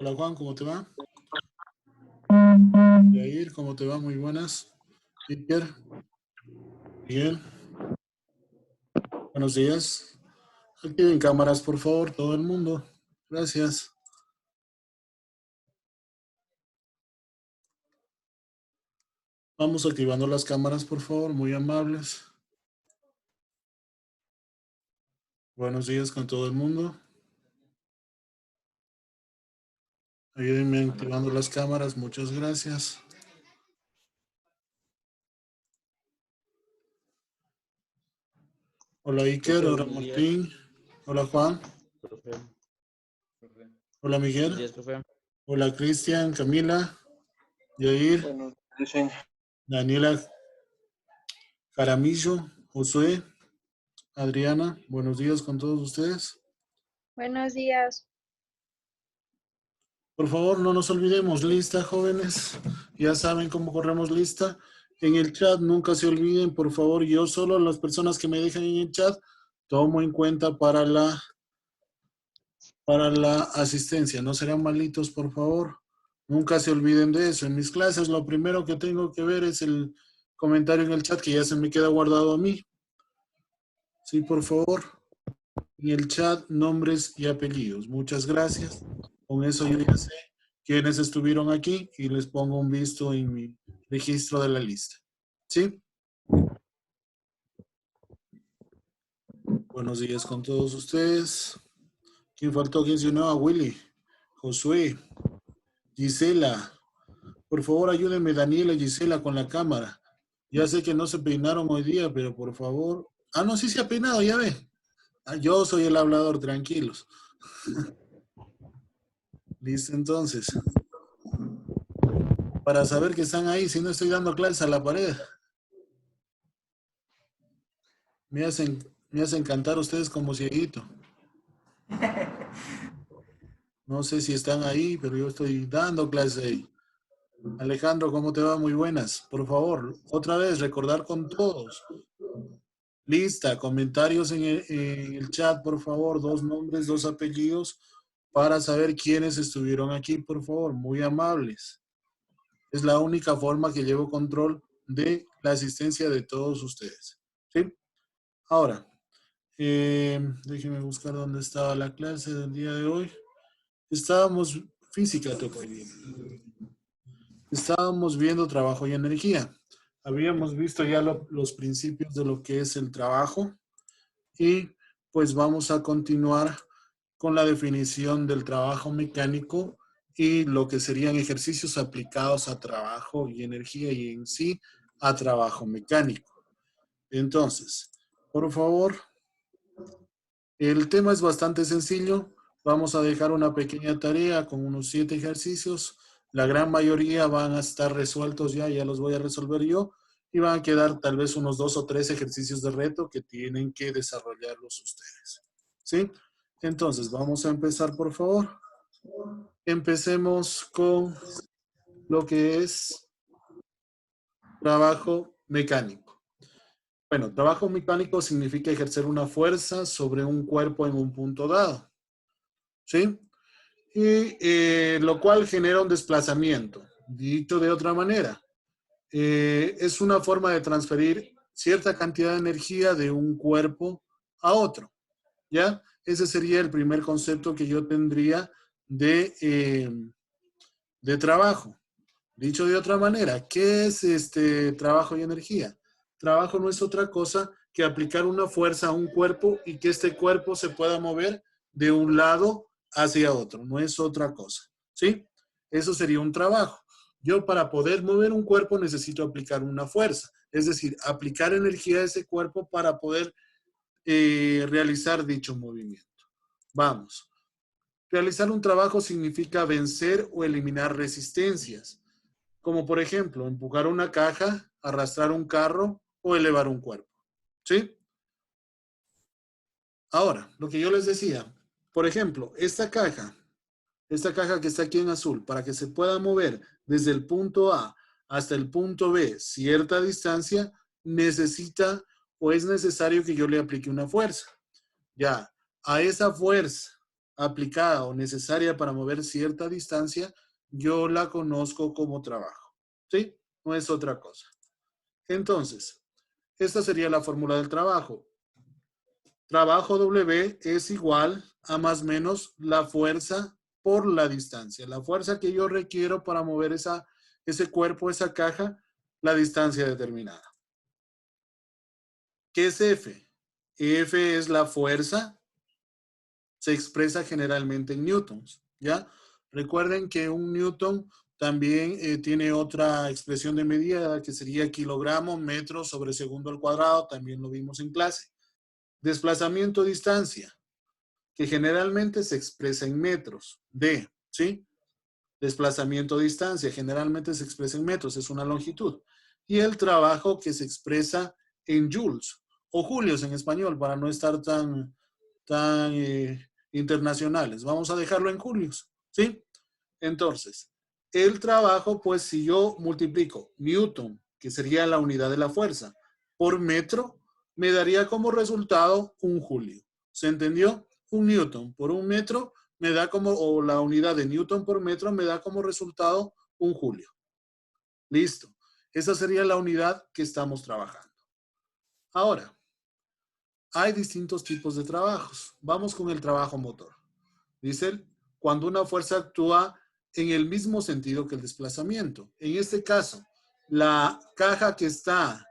Hola Juan, ¿cómo te va? Yair, ¿cómo te va? Muy buenas. Iker, Miguel, buenos días. Activen cámaras, por favor, todo el mundo. Gracias. Vamos activando las cámaras, por favor, muy amables. Buenos días con todo el mundo. Ayúdenme activando las cámaras, muchas gracias. Hola Iker, hola Martín, hola Juan, Profe. hola Miguel, Buenos días, profe. hola Cristian, Camila, Yair, Bueno, dicen, Daniela Jaramillo, Josué, Adriana, buenos días con todos ustedes. Buenos días. Por favor, no nos olvidemos, lista, jóvenes. Ya saben cómo corremos lista. En el chat, nunca se olviden, por favor, yo solo las personas que me dejan en el chat tomo en cuenta para la asistencia. No serán malitos, por favor. Nunca se olviden de eso. En mis clases, lo primero que tengo que ver es el comentario en el chat que ya se me queda guardado a mí. Sí, por favor. En el chat, nombres y apellidos. Muchas gracias. Con eso yo ya sé quiénes estuvieron aquí y les pongo un visto en mi registro de la lista. ¿Sí? Buenos días con todos ustedes. ¿Quién faltó? ¿Quién se unió? A Willy, Josué, Gisela. Por favor, ayúdenme Daniela y Gisela con la cámara. Ya sé que no se peinaron hoy día, pero por favor. Ah, no, sí se ha peinado, ya ve. Ah, yo soy el hablador, tranquilos. Listo, entonces. Para saber que están ahí, si no estoy dando clases a la pared. Me hacen cantar ustedes como cieguito. No sé si están ahí, pero yo estoy dando clases ahí. Alejandro, ¿cómo te va? Muy buenas. Por favor, otra vez, recordar con todos. Lista, comentarios en el chat, por favor. 2 nombres, 2 apellidos, para saber quiénes estuvieron aquí, por favor. Muy amables. Es la única forma que llevo control de la asistencia de todos ustedes. ¿Sí? Ahora, déjenme buscar dónde estaba la clase del día de hoy. Estábamos, física tocó hoy día. Estábamos viendo trabajo y energía. Habíamos visto ya los principios de lo que es el trabajo y pues vamos a continuar con la definición del trabajo mecánico y lo que serían ejercicios aplicados a trabajo y energía y en sí a trabajo mecánico. Entonces, por favor, el tema es bastante sencillo. Vamos a dejar una pequeña tarea con unos 7 ejercicios. La gran mayoría van a estar resueltos ya los voy a resolver yo. Y van a quedar tal vez unos 2 o 3 ejercicios de reto que tienen que desarrollarlos ustedes. ¿Sí? Entonces, vamos a empezar, por favor. Empecemos con lo que es trabajo mecánico. Bueno, trabajo mecánico significa ejercer una fuerza sobre un cuerpo en un punto dado. ¿Sí? Y lo cual genera un desplazamiento. Dicho de otra manera, es una forma de transferir cierta cantidad de energía de un cuerpo a otro. ¿Ya? Ese sería el primer concepto que yo tendría de trabajo. Dicho de otra manera, ¿qué es este trabajo y energía? Trabajo no es otra cosa que aplicar una fuerza a un cuerpo y que este cuerpo se pueda mover de un lado hacia otro. No es otra cosa. ¿Sí? Eso sería un trabajo. Yo para poder mover un cuerpo necesito aplicar una fuerza. Es decir, aplicar energía a ese cuerpo para poder realizar dicho movimiento. Vamos. Realizar un trabajo significa vencer o eliminar resistencias, como por ejemplo, empujar una caja, arrastrar un carro o elevar un cuerpo. ¿Sí? Ahora, lo que yo les decía, por ejemplo, esta caja que está aquí en azul, para que se pueda mover desde el punto A hasta el punto B cierta distancia, necesita o es necesario que yo le aplique una fuerza. Ya, a esa fuerza, aplicada o necesaria para mover cierta distancia, yo la conozco como trabajo. ¿Sí? No es otra cosa. Entonces, esta sería la fórmula del trabajo. Trabajo W es igual a más o menos la fuerza por la distancia. La fuerza que yo requiero para mover ese cuerpo, esa caja, la distancia determinada. ¿Qué es F? F es la fuerza. Se expresa generalmente en newtons, ¿ya? Recuerden que un newton también tiene otra expresión de medida que sería kilogramo, metro sobre segundo al cuadrado, también lo vimos en clase. Desplazamiento, distancia, que generalmente se expresa en metros, D, ¿sí? Desplazamiento, distancia, generalmente se expresa en metros, es una longitud. Y el trabajo que se expresa en joules, o julios en español, para no estar tan internacionales. Vamos a dejarlo en julios, ¿sí? Entonces, el trabajo, pues si yo multiplico newton, que sería la unidad de la fuerza, por metro, me daría como resultado un julio. ¿Se entendió? Un newton por un metro me da como, o la unidad de newton por metro me da como resultado un julio. Listo. Esa sería la unidad que estamos trabajando. Ahora, hay distintos tipos de trabajos. Vamos con el trabajo motor. Dice, cuando una fuerza actúa en el mismo sentido que el desplazamiento. En este caso, la caja que está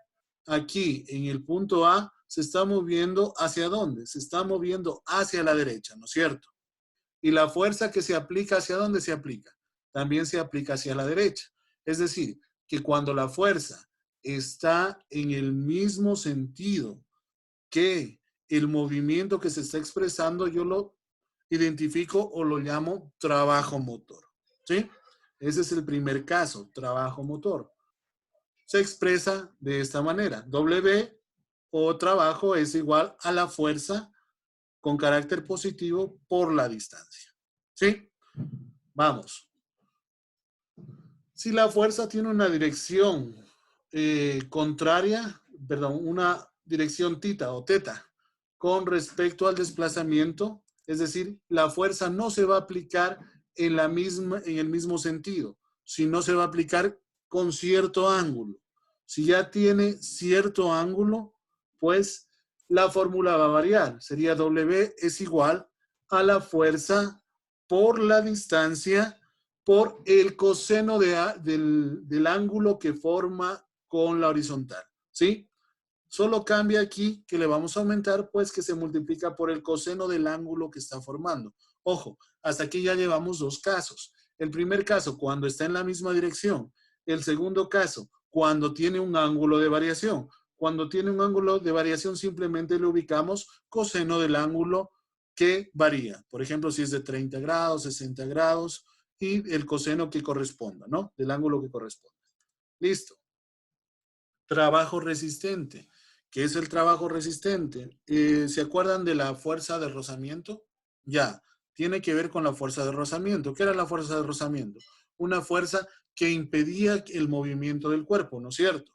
aquí en el punto A se está moviendo ¿hacia dónde? Se está moviendo hacia la derecha, ¿no es cierto? Y la fuerza que se aplica, ¿hacia dónde se aplica? También se aplica hacia la derecha. Es decir, que cuando la fuerza está en el mismo sentido que el movimiento que se está expresando, yo lo identifico o lo llamo trabajo motor. ¿Sí? Ese es el primer caso, trabajo motor. Se expresa de esta manera. W o trabajo es igual a la fuerza con carácter positivo por la distancia. ¿Sí? Vamos. Si la fuerza tiene una dirección contraria, perdón, una dirección tita o teta con respecto al desplazamiento, es decir, la fuerza no se va a aplicar en el mismo sentido, sino se va a aplicar con cierto ángulo. Si ya tiene cierto ángulo, pues la fórmula va a variar. Sería W es igual a la fuerza por la distancia por el coseno del ángulo que forma con la horizontal. ¿Sí? Solo cambia aquí que le vamos a aumentar, pues que se multiplica por el coseno del ángulo que está formando. Ojo, hasta aquí ya llevamos dos casos. El primer caso, cuando está en la misma dirección. El segundo caso, cuando tiene un ángulo de variación. Cuando tiene un ángulo de variación, simplemente le ubicamos coseno del ángulo que varía. Por ejemplo, si es de 30 grados, 60 grados y el coseno que corresponda, ¿no? Del ángulo que corresponda. Listo. Trabajo resistente. ¿Qué es el trabajo resistente? ¿Se acuerdan de la fuerza de rozamiento? Ya, tiene que ver con la fuerza de rozamiento. ¿Qué era la fuerza de rozamiento? Una fuerza que impedía el movimiento del cuerpo, ¿no es cierto?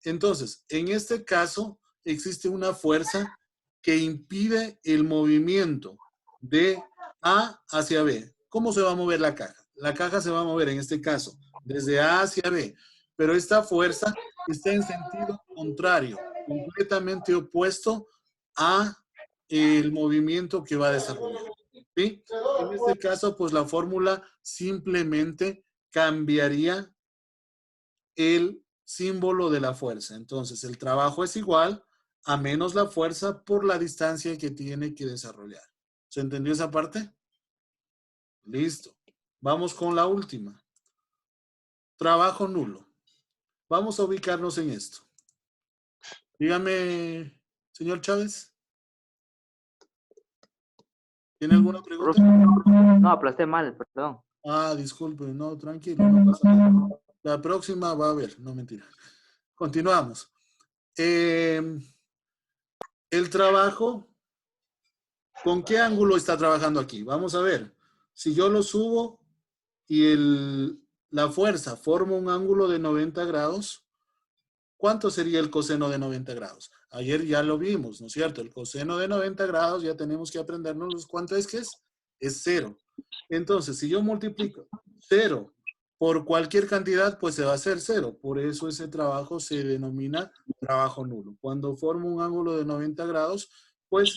Entonces, en este caso, existe una fuerza que impide el movimiento de A hacia B. ¿Cómo se va a mover la caja? La caja se va a mover, en este caso, desde A hacia B. Pero esta fuerza está en sentido contrario, completamente opuesto a el movimiento que va a desarrollar. ¿Sí? En este caso, pues la fórmula simplemente cambiaría el símbolo de la fuerza. Entonces, el trabajo es igual a menos la fuerza por la distancia que tiene que desarrollar. ¿Se entendió esa parte? Listo. Vamos con la última. Trabajo nulo. Vamos a ubicarnos en esto. Dígame, señor Chávez. ¿Tiene alguna pregunta? No, aplasté mal, perdón. Ah, disculpe. No, tranquilo. No pasa nada. La próxima va a haber. No, mentira. Continuamos. El trabajo, ¿con qué ángulo está trabajando aquí? Vamos a ver. Si yo lo subo y la fuerza forma un ángulo de 90 grados, ¿cuánto sería el coseno de 90 grados? Ayer ya lo vimos, ¿no es cierto? El coseno de 90 grados ya tenemos que aprendernos cuánto es que es. es 0. Entonces, si yo multiplico 0 por cualquier cantidad, pues se va a hacer 0. Por eso ese trabajo se denomina trabajo nulo. Cuando formo un ángulo de 90 grados, pues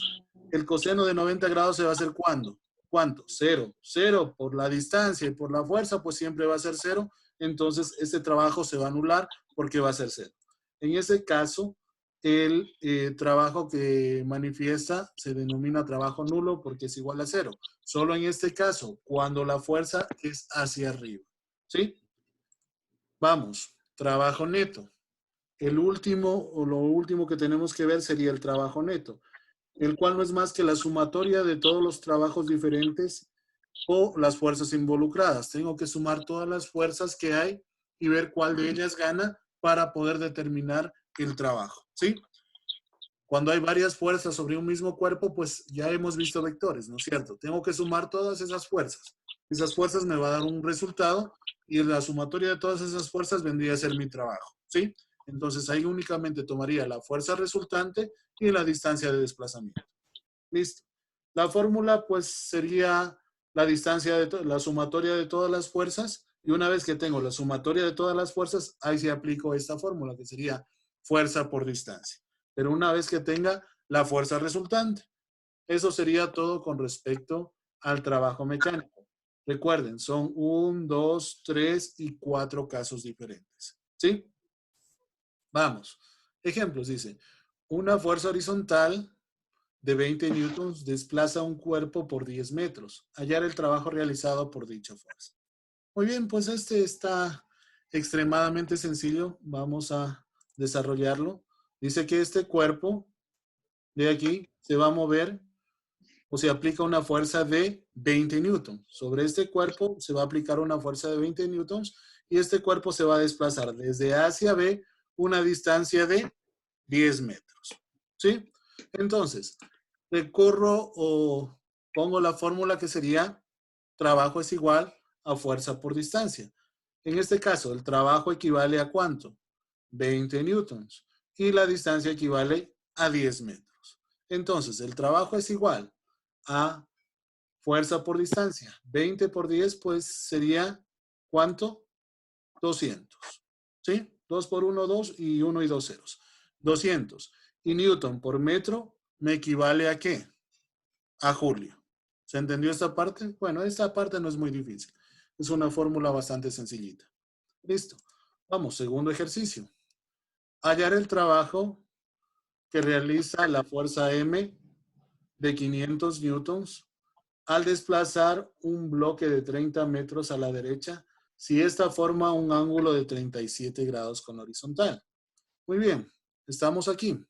el coseno de 90 grados se va a hacer ¿cuándo? ¿Cuánto? 0. 0 por la distancia y por la fuerza, pues siempre va a ser 0. Entonces, ese trabajo se va a anular porque va a ser 0. En ese caso, el trabajo que manifiesta se denomina trabajo nulo porque es igual a 0. Solo en este caso, cuando la fuerza es hacia arriba. ¿Sí? Vamos, trabajo neto. El último o lo último que tenemos que ver sería el trabajo neto, el cual no es más que la sumatoria de todos los trabajos diferentes o las fuerzas involucradas. Tengo que sumar todas las fuerzas que hay y ver cuál de ellas gana para poder determinar el trabajo. ¿Sí? Cuando hay varias fuerzas sobre un mismo cuerpo, pues ya hemos visto vectores, ¿no es cierto? Tengo que sumar todas esas fuerzas. Esas fuerzas me va a dar un resultado y la sumatoria de todas esas fuerzas vendría a ser mi trabajo, ¿sí? Entonces ahí únicamente tomaría la fuerza resultante y la distancia de desplazamiento. Listo. La fórmula pues sería la distancia de la sumatoria de todas las fuerzas y una vez que tengo la sumatoria de todas las fuerzas, ahí sí aplico esta fórmula que sería fuerza por distancia. Pero una vez que tenga la fuerza resultante, eso sería todo con respecto al trabajo mecánico. Recuerden, son 1, 2, 3 y 4 casos diferentes. ¿Sí? Vamos. Ejemplos, dice. Una fuerza horizontal de 20 newtons desplaza un cuerpo por 10 metros. Hallar el trabajo realizado por dicha fuerza. Muy bien, pues este está extremadamente sencillo. Vamos a desarrollarlo. Dice que este cuerpo de aquí se va a mover o se aplica una fuerza de 20 newtons. Sobre este cuerpo se va a aplicar una fuerza de 20 newtons y este cuerpo se va a desplazar desde A hacia B una distancia de 10 metros. ¿Sí? Entonces, recorro o pongo la fórmula que sería trabajo es igual a fuerza por distancia. En este caso, el trabajo equivale a ¿cuánto? 20 newtons. Y la distancia equivale a 10 metros. Entonces, el trabajo es igual a fuerza por distancia. 20 por 10, pues sería ¿cuánto? 200. ¿Sí? 2 por 1, 2 y 1 y 2 ceros. 200. Y newton por metro me equivale a ¿qué? A Julio. ¿Se entendió esta parte? Bueno, esta parte no es muy difícil. Es una fórmula bastante sencillita. Listo. Vamos, segundo ejercicio. Hallar el trabajo que realiza la fuerza M de 500 newtons al desplazar un bloque de 30 metros a la derecha si esta forma un ángulo de 37 grados con horizontal. Muy bien, estamos aquí.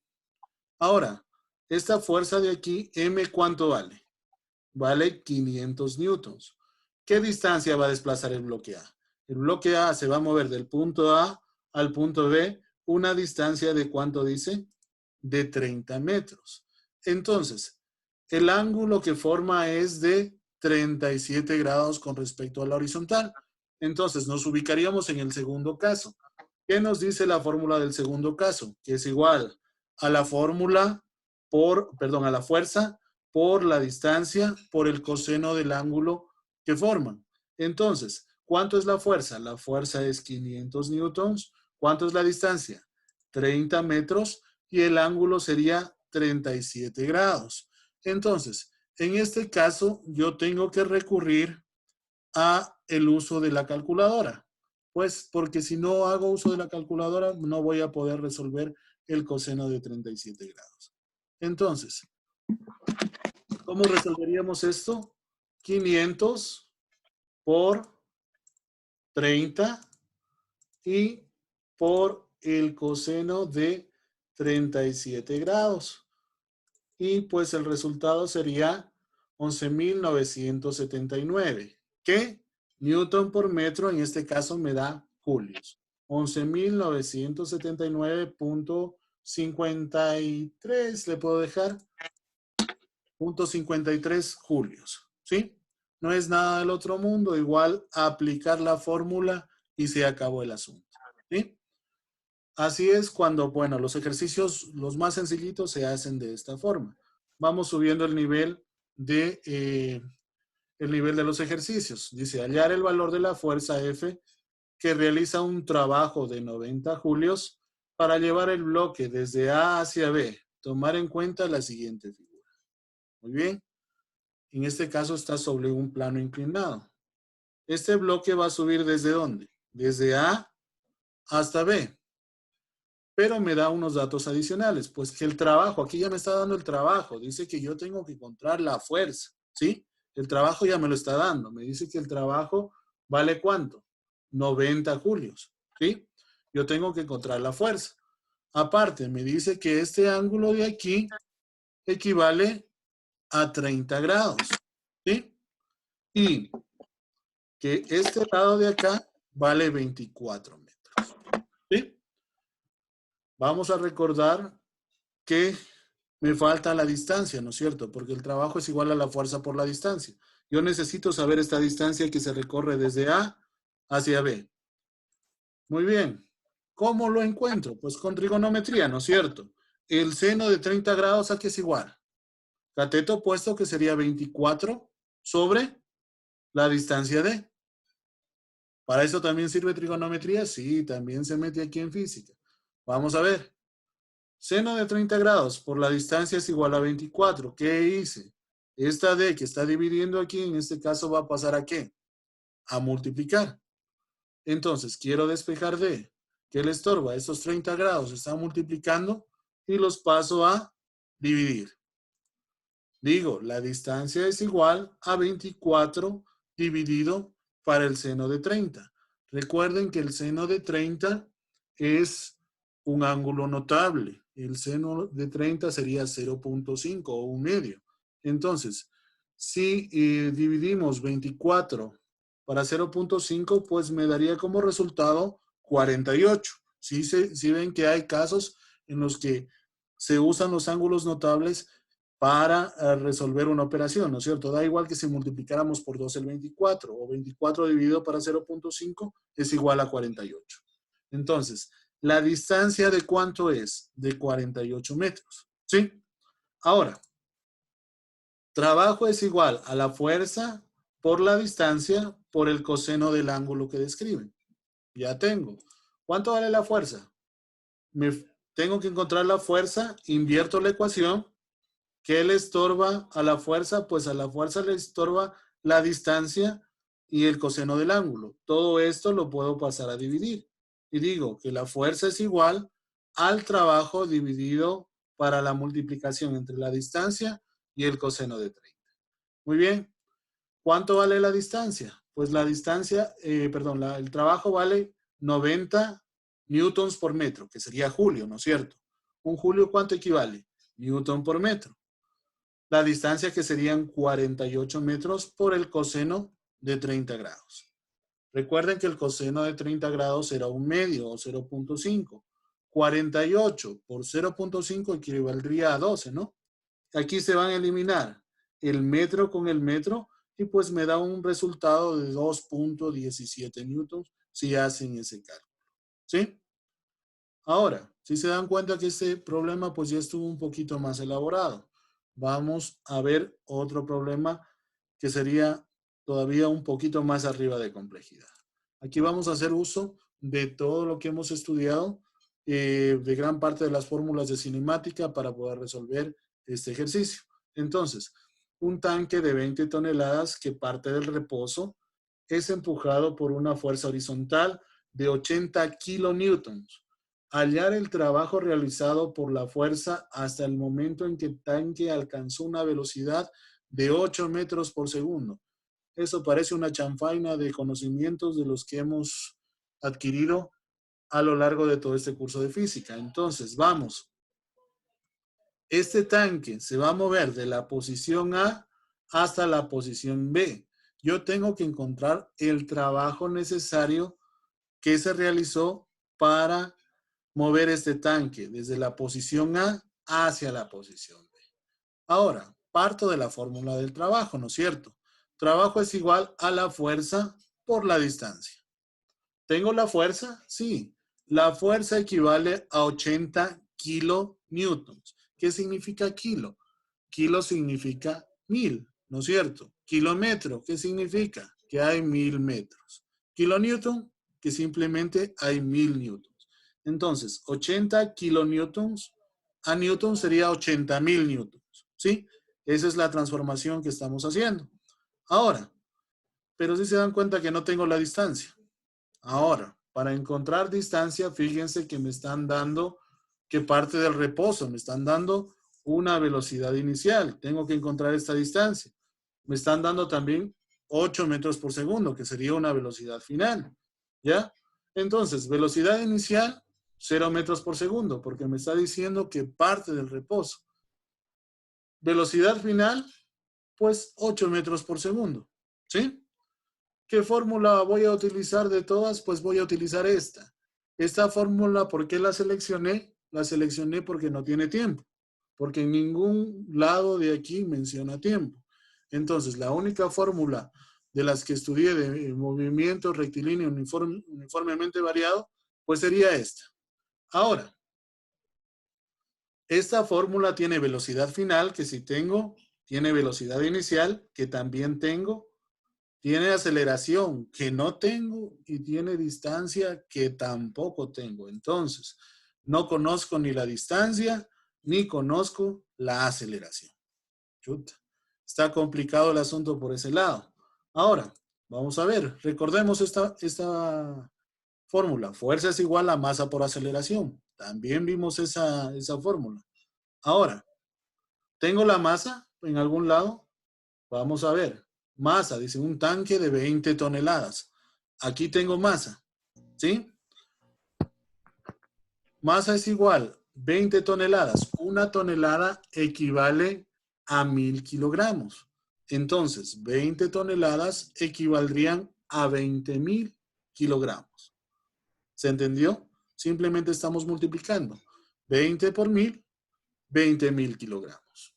Ahora, esta fuerza de aquí, M, ¿cuánto vale? Vale 500 newtons. ¿Qué distancia va a desplazar el bloque A? El bloque A se va a mover del punto A al punto B, una distancia de ¿cuánto dice? De 30 metros. Entonces, el ángulo que forma es de 37 grados con respecto a la horizontal. Entonces, nos ubicaríamos en el segundo caso. ¿Qué nos dice la fórmula del segundo caso? Que es igual a la fórmula a la fuerza por la distancia por el coseno del ángulo que forman. Entonces, ¿cuánto es la fuerza? La fuerza es 500 newtons. ¿Cuánto es la distancia? 30 metros y el ángulo sería 37 grados. Entonces, en este caso, yo tengo que recurrir a el uso de la calculadora. Pues porque si no hago uso de la calculadora, no voy a poder resolver el coseno de 37 grados. Entonces, ¿cómo resolveríamos esto? 500 por 30 y por el coseno de 37 grados. Y pues el resultado sería 11.979. ¿Qué? Newton por metro, en este caso me da julios. 11.979.53 le puedo dejar. 0.53 julios. ¿Sí? No es nada del otro mundo. Igual aplicar la fórmula y se acabó el asunto. ¿Sí? Así es cuando, bueno, los ejercicios, los más sencillitos, se hacen de esta forma. Vamos subiendo el nivel de el nivel de los ejercicios. Dice, hallar el valor de la fuerza F que realiza un trabajo de 90 julios para llevar el bloque desde A hacia B. Tomar en cuenta la siguiente figura. Muy bien. En este caso está sobre un plano inclinado. Este bloque va a subir ¿desde dónde? Desde A hasta B. Pero me da unos datos adicionales. Pues que el trabajo, aquí ya me está dando el trabajo. Dice que yo tengo que encontrar la fuerza. ¿Sí? El trabajo ya me lo está dando. Me dice que el trabajo vale ¿cuánto? 90 julios. ¿Sí? Yo tengo que encontrar la fuerza. Aparte, me dice que este ángulo de aquí equivale a 30 grados. ¿Sí? Y que este lado de acá vale 24 metros. ¿Sí? Vamos a recordar que me falta la distancia, ¿no es cierto? Porque el trabajo es igual a la fuerza por la distancia. Yo necesito saber esta distancia que se recorre desde A hacia B. Muy bien. ¿Cómo lo encuentro? Pues con trigonometría, ¿no es cierto? El seno de 30 grados aquí es igual. Cateto opuesto que sería 24 sobre la distancia D. ¿Para eso también sirve trigonometría? Sí, también se mete aquí en física. Vamos a ver. Seno de 30 grados por la distancia es igual a 24. ¿Qué hice? Esta D que está dividiendo aquí, en este caso va a pasar ¿a qué? A multiplicar. Entonces, quiero despejar D. ¿Qué le estorba? Estos 30 grados están multiplicando y los paso a dividir. Digo, la distancia es igual a 24 dividido para el seno de 30. Recuerden que el seno de 30 es un ángulo notable. El seno de 30 sería 0.5 o un medio. Entonces, si dividimos 24 para 0.5, pues me daría como resultado 48. Sí ven que hay casos en los que se usan los ángulos notables para resolver una operación, ¿no es cierto? Da igual que si multiplicáramos por 2 el 24 o 24 dividido para 0.5 es igual a 48. Entonces, ¿la distancia de cuánto es? De 48 metros, ¿sí? Ahora, trabajo es igual a la fuerza por la distancia por el coseno del ángulo que describen. Ya tengo. ¿Cuánto vale la fuerza? Tengo que encontrar la fuerza, invierto la ecuación. ¿Qué le estorba a la fuerza? Pues a la fuerza le estorba la distancia y el coseno del ángulo. Todo esto lo puedo pasar a dividir. Y digo que la fuerza es igual al trabajo dividido para la multiplicación entre la distancia y el coseno de 30. Muy bien. ¿Cuánto vale la distancia? Pues la distancia, el trabajo vale 90 newtons por metro, que sería julio, ¿no es cierto? Un julio, ¿cuánto equivale? Newton por metro. La distancia que serían 48 metros por el coseno de 30 grados. Recuerden que el coseno de 30 grados era un medio o 0.5. 48 por 0.5 equivaldría a 12, ¿no? Aquí se van a eliminar el metro con el metro y pues me da un resultado de 2.17 newtons si hacen ese cálculo. ¿Sí? Ahora, si se dan cuenta que este problema pues ya estuvo un poquito más elaborado. Vamos a ver otro problema que sería todavía un poquito más arriba de complejidad. Aquí vamos a hacer uso de todo lo que hemos estudiado, de gran parte de las fórmulas de cinemática para poder resolver este ejercicio. Entonces, un tanque de 20 toneladas que parte del reposo es empujado por una fuerza horizontal de 80 kilonewtons. Hallar el trabajo realizado por la fuerza hasta el momento en que el tanque alcanzó una velocidad de 8 metros por segundo. Eso parece una chanfaina de conocimientos de los que hemos adquirido a lo largo de todo este curso de física. Entonces, vamos. Este tanque se va a mover de la posición A hasta la posición B. Yo tengo que encontrar el trabajo necesario que se realizó para mover este tanque desde la posición A hacia la posición B. Ahora, parto de la fórmula del trabajo, ¿no es cierto? Trabajo es igual a la fuerza por la distancia. ¿Tengo la fuerza? Sí. La fuerza equivale a 80 kilonewtons. ¿Qué significa kilo? Kilo significa 1000. ¿no es cierto? Kilómetro, ¿qué significa? Que hay 1000 metros. Kilonewton, que simplemente hay 1000 newtons. Entonces, 80 kilonewtons a newton sería 80.000 newtons, ¿sí? Esa es la transformación que estamos haciendo. Ahora, pero si se dan cuenta que no tengo la distancia. Ahora, para encontrar distancia, fíjense que me están dando que parte del reposo, me están dando una velocidad inicial. Tengo que encontrar esta distancia. Me están dando también 8 metros por segundo, que sería una velocidad final. ¿Ya? Entonces, velocidad inicial, 0 metros por segundo, porque me está diciendo que parte del reposo. Velocidad final, pues 8 metros por segundo. ¿Sí? ¿Qué fórmula voy a utilizar de todas? Pues voy a utilizar esta. Esta fórmula, ¿por qué la seleccioné? La seleccioné porque no tiene tiempo. Porque en ningún lado de aquí menciona tiempo. Entonces, la única fórmula de las que estudié de movimiento rectilíneo uniformemente variado, pues sería esta. Ahora, esta fórmula tiene velocidad final, que sí tengo, tiene velocidad inicial, que también tengo, tiene aceleración, que no tengo, y tiene distancia, que tampoco tengo. Entonces, no conozco ni la distancia, ni conozco la aceleración. Chuta. Está complicado el asunto por ese lado. Ahora, vamos a ver. Recordemos esta fórmula. Fuerza es igual a masa por aceleración. También vimos esa fórmula. Ahora, ¿tengo la masa en algún lado? Vamos a ver. Masa, dice un tanque de 20 toneladas. Aquí tengo masa, ¿sí? Masa es igual, 20 toneladas. Una tonelada equivale a 1000 kilogramos. Entonces, 20 toneladas equivaldrían a 20.000 kilogramos. ¿Se entendió? Simplemente estamos multiplicando. 20 por 1000, 20.000 kilogramos.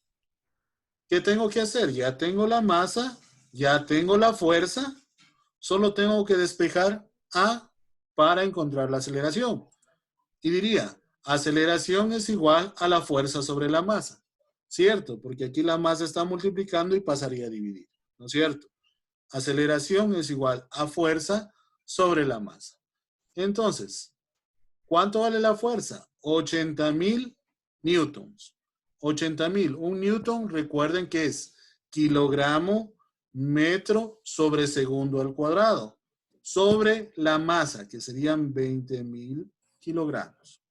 ¿Qué tengo que hacer? Ya tengo la masa, ya tengo la fuerza, solo tengo que despejar A para encontrar la aceleración. Y diría, aceleración es igual a la fuerza sobre la masa. ¿Cierto? Porque aquí la masa está multiplicando y pasaría a dividir. ¿No es cierto? Aceleración es igual a fuerza sobre la masa. Entonces, ¿cuánto vale la fuerza? 80.000 newtons. 80.000. Un newton, recuerden que es kilogramo metro sobre segundo al cuadrado. Sobre la masa, que serían 20.000 kilogramos.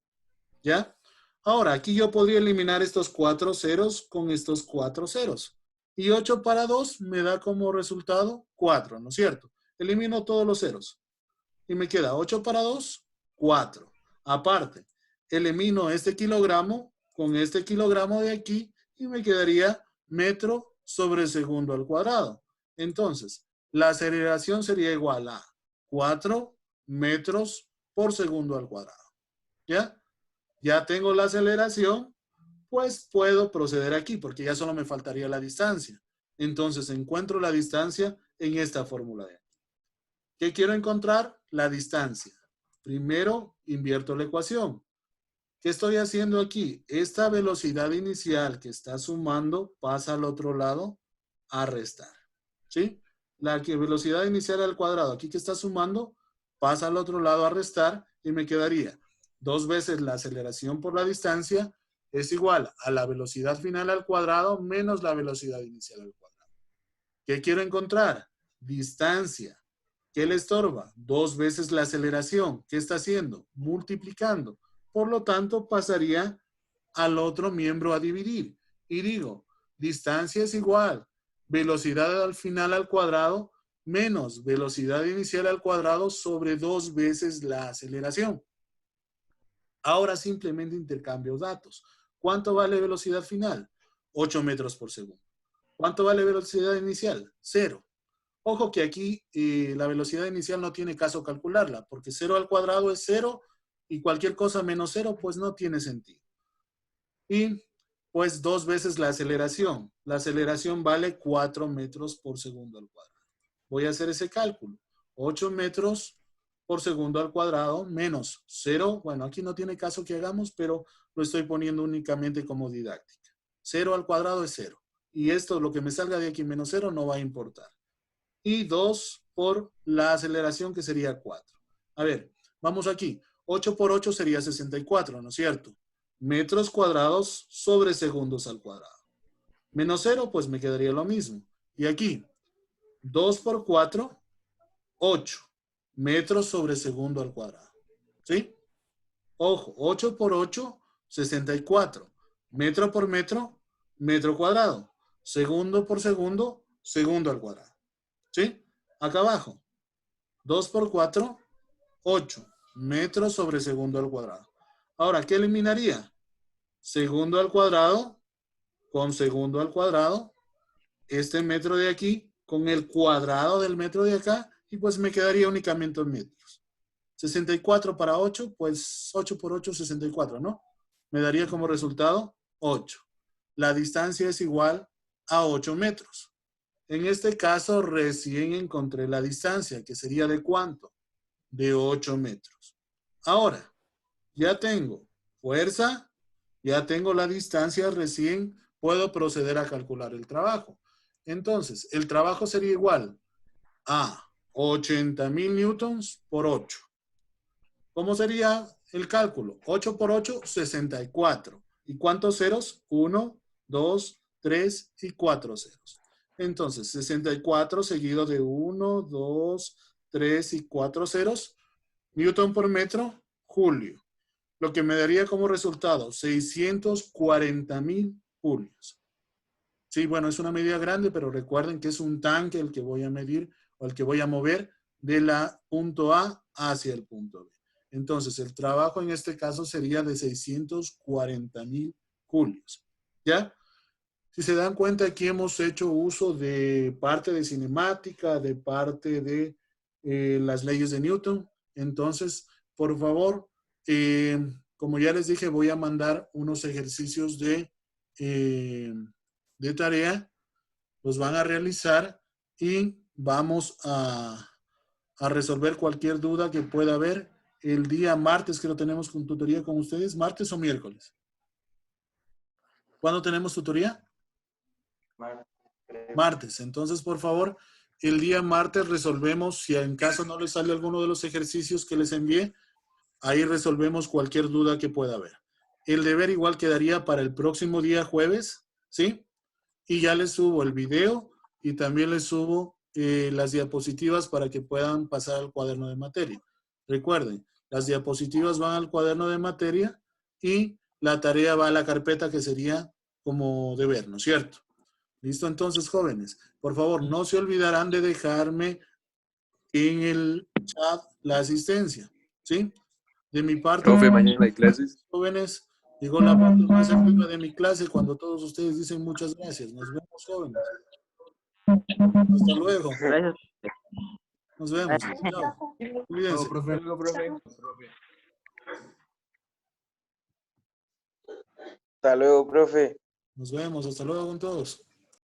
¿Ya? Ahora, aquí yo podría eliminar estos 4 ceros con estos 4 ceros. Y 8 para 2 me da como resultado 4, ¿no es cierto? Elimino todos los ceros. Y me queda 8 para 2, 4. Aparte, elimino este kilogramo con este kilogramo de aquí y me quedaría metro sobre segundo al cuadrado. Entonces, la aceleración sería igual a 4 metros por segundo al cuadrado. ¿Ya? Ya tengo la aceleración, pues puedo proceder aquí porque ya solo me faltaría la distancia. Entonces, encuentro la distancia en esta fórmula de aquí. ¿Qué quiero encontrar? La distancia. Primero, invierto la ecuación. ¿Qué estoy haciendo aquí? Esta velocidad inicial que está sumando pasa al otro lado a restar. ¿Sí? La velocidad inicial al cuadrado, aquí que está sumando, pasa al otro lado a restar y me quedaría 2 veces la aceleración por la distancia es igual a la velocidad final al cuadrado menos la velocidad inicial al cuadrado. ¿Qué quiero encontrar? Distancia. ¿Qué le estorba? 2 veces la aceleración. ¿Qué está haciendo? Multiplicando. Por lo tanto, pasaría al otro miembro a dividir. Y digo, distancia es igual. Velocidad al final al cuadrado menos velocidad inicial al cuadrado sobre 2 veces la aceleración. Ahora simplemente intercambio datos. ¿Cuánto vale velocidad final? 8 metros por segundo. ¿Cuánto vale velocidad inicial? 0. Ojo que aquí la velocidad inicial no tiene caso calcularla, porque 0 al cuadrado es 0 y cualquier cosa menos 0 pues no tiene sentido. Y pues 2 veces la aceleración. La aceleración vale 4 metros por segundo al cuadrado. Voy a hacer ese cálculo. 8 metros por segundo al cuadrado menos 0. Bueno, aquí no tiene caso que hagamos, pero lo estoy poniendo únicamente como didáctica. 0 al cuadrado es 0. y esto, lo que me salga de aquí menos 0, no va a importar. Y 2 por la aceleración, que sería 4. A ver, vamos aquí. 8 por 8 sería 64, ¿no es cierto? Metros cuadrados sobre segundos al cuadrado. Menos 0, pues me quedaría lo mismo. Y aquí, 2 por 4, 8 metros sobre segundo al cuadrado. ¿Sí? Ojo, 8 por 8, 64. Metro por metro, metro cuadrado. Segundo por segundo, segundo al cuadrado. ¿Sí? Acá abajo, 2 por 4, 8 metros sobre segundo al cuadrado. Ahora, ¿qué eliminaría? Segundo al cuadrado con segundo al cuadrado. Este metro de aquí con el cuadrado del metro de acá. Y pues me quedaría únicamente en metros. 64 para 8, pues 8 por 8, 64, ¿no? Me daría como resultado 8. La distancia es igual a 8 metros. En este caso, recién encontré la distancia, que sería ¿de cuánto? De 8 metros. Ahora, ya tengo fuerza, ya tengo la distancia, recién puedo proceder a calcular el trabajo. Entonces, el trabajo sería igual a 80,000 newtons por 8. ¿Cómo sería el cálculo? 8 por 8, 64. ¿Y cuántos ceros? 1, 2, 3 y 4 ceros. Entonces, 64 seguido de 1, 2, 3 y 4 ceros. Newton por metro, julio. Lo que me daría como resultado 640,000 julios. Sí, bueno, es una medida grande, pero recuerden que es un tanque el que voy a medir o el que voy a mover de la punto A hacia el punto B. Entonces, el trabajo en este caso sería de 640,000 julios. ¿Ya? Si se dan cuenta, aquí hemos hecho uso de parte de cinemática, de parte de las leyes de Newton. Entonces, por favor, como ya les dije, voy a mandar unos ejercicios de tarea. Los van a realizar y vamos a resolver cualquier duda que pueda haber. El día martes que lo tenemos con tutoría con ustedes, ¿martes o miércoles? ¿Cuándo tenemos tutoría? Martes. Entonces, por favor, el día martes resolvemos, si en caso no les sale alguno de los ejercicios que les envié, ahí resolvemos cualquier duda que pueda haber. El deber igual quedaría para el próximo día jueves, ¿sí? Y ya les subo el video y también les subo las diapositivas para que puedan pasar al cuaderno de materia. Recuerden, las diapositivas van al cuaderno de materia y la tarea va a la carpeta que sería como deber, ¿no es cierto? ¿Listo? Entonces, jóvenes, por favor, no se olvidarán de dejarme en el chat la asistencia, ¿sí? De mi parte, Profe, mañana hay clases. jóvenes, llegó la parte más emotiva de mi clase cuando todos ustedes dicen muchas gracias. Nos vemos, jóvenes. Hasta luego. Gracias. Nos vemos. Chao. Cuídense. Profe. Hasta luego, profe. Nos vemos. Hasta luego con todos.